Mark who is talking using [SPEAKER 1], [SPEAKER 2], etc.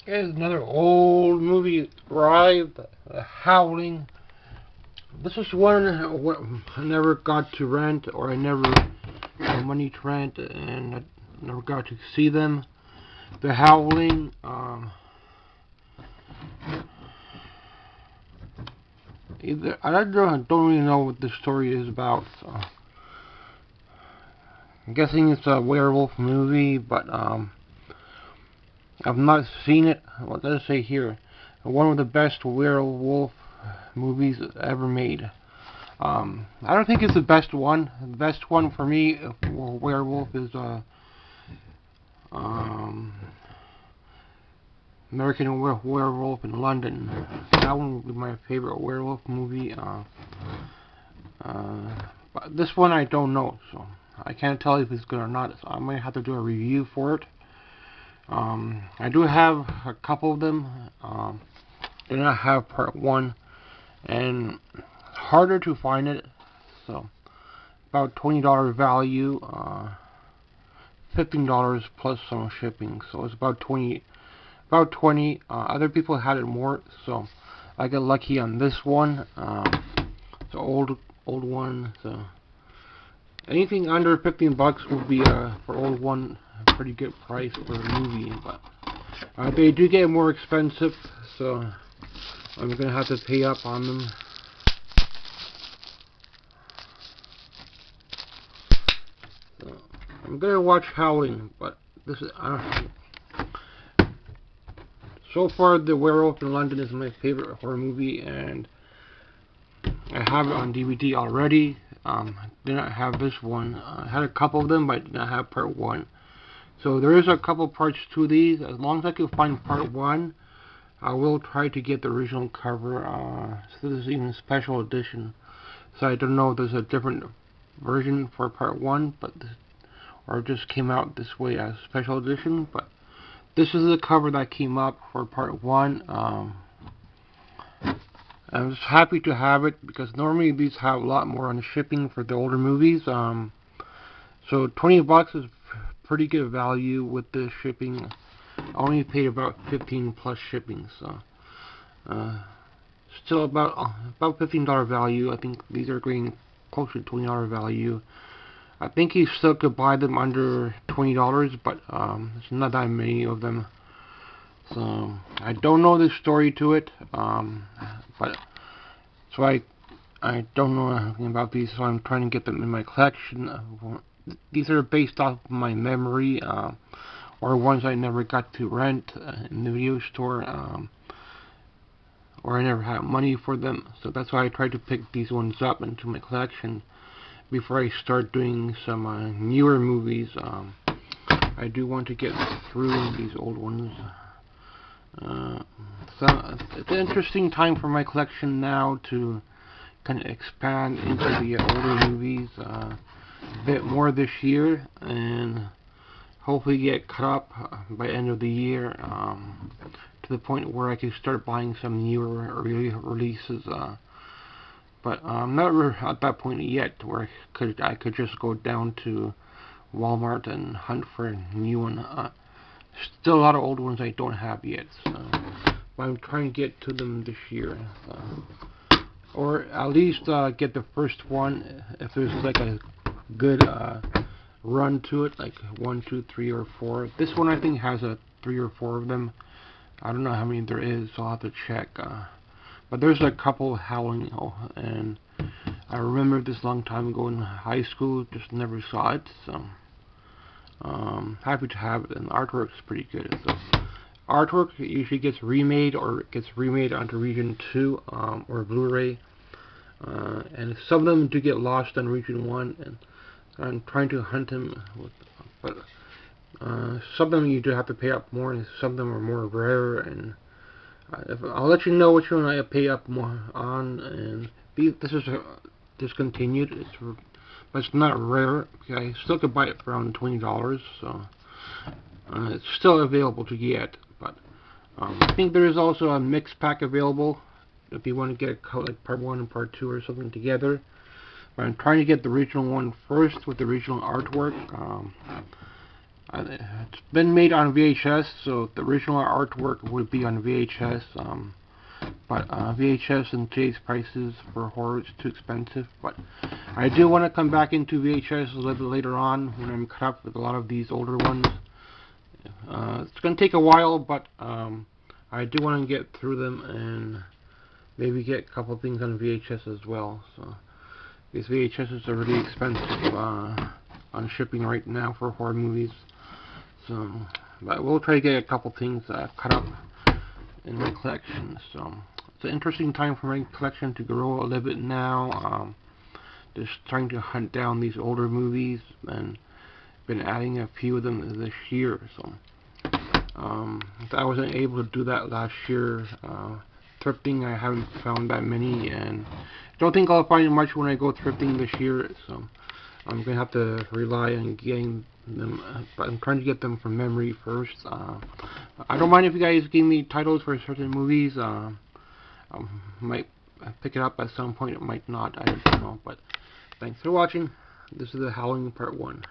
[SPEAKER 1] Here's another old movie arrived, Howling. This is one I never got to rent, or I never had money to rent, and I never got to see them. The Howling. I don't really know what the story is about. So I'm guessing it's a werewolf movie, but I've not seen it. What does it say here? One of the best werewolf movies ever made. I don't think it's the best one. The best one for me, werewolf, is um, American Werewolf in London. That one would be my favorite werewolf movie. But this one I don't know, so I can't tell if it's good or not. So I might have to do a review for it. I do have a couple of them. I not have part one, and harder to find it. So about $20 value, $15 plus some shipping. So it's about 20. About 20. Other people had it more, so I got lucky on this one. It's an old one, so anything under 15 bucks would be for old one a pretty good price for a movie. But they do get more expensive, so I'm gonna have to pay up on them. So I'm gonna watch Howling, but this is so far the Werewolf in London is my favorite horror movie, and I have it on DVD already. Did not have this one. I had a couple of them, but I did not have part one. So there is a couple parts to these. As long as I can find part one, I will try to get the original cover. So this is even a special edition. So I don't know if there's a different version for part one, or it just came out this way as a special edition. But this is the cover that came up for part one. I'm just happy to have it because normally these have a lot more on the shipping for the older movies. So 20 bucks is pretty good value with the shipping. I only paid about 15 plus shipping, so still about $15 value. I think these are going close to $20 value. I think you still could buy them under $20, but there's not that many of them. So I don't know the story to it, but so I don't know anything about these, so I'm trying to get them in my collection. These are based off of my memory, or ones I never got to rent in the video store, or I never had money for them. So that's why I tried to pick these ones up into my collection before I start doing some newer movies. I do want to get through these old ones. So it's an interesting time for my collection now to kind of expand into the older movies a bit more this year, and hopefully get caught up by end of the year, to the point where I can start buying some newer releases. But I'm not at that point yet where I could just go down to Walmart and hunt for a new one. Still a lot of old ones I don't have yet, so but I'm trying to get to them this year, or at least get the first one if there's like a good run to it, like 1, 2, 3, or 4. This one I think has 3 or 4 of them. I don't know how many there is, so I'll have to check. But there's a couple Howling, and I remember this long time ago in high school, just never saw it, so happy to have it, and the artwork's pretty good. So artwork usually gets remade, or it gets remade onto Region 2 or Blu-ray, and some of them do get lost on Region 1, and I'm trying to hunt them, but some of them you do have to pay up more, and some of them are more rare, and I'll let you know which one I pay up more on. And this is discontinued. But it's not rare. I still could buy it for around $20, so it's still available to get. But I think there is also a mix pack available if you want to get like part 1 and part 2 or something together. But I'm trying to get the original one first with the original artwork. It's been made on VHS, so the original artwork would be on VHS. But VHS in today's prices for horror is too expensive. But I do want to come back into VHS a little bit later on when I'm caught up with a lot of these older ones. It's going to take a while, but I do want to get through them and maybe get a couple things on VHS as well. So these VHSs are really expensive on shipping right now for horror movies. So, but we'll try to get a couple things cut up in my collection. So it's an interesting time for my collection to grow a little bit now. Just trying to hunt down these older movies and been adding a few of them this year. So I wasn't able to do that last year. Thrifting, I haven't found that many, and I don't think I'll find much when I go thrifting this year. So I'm gonna have to rely on getting them, but I'm trying to get them from memory first. I don't mind if you guys give me titles for certain movies. I might pick it up at some point, it might not, I don't know. But thanks for watching. This is the Howling Part 1.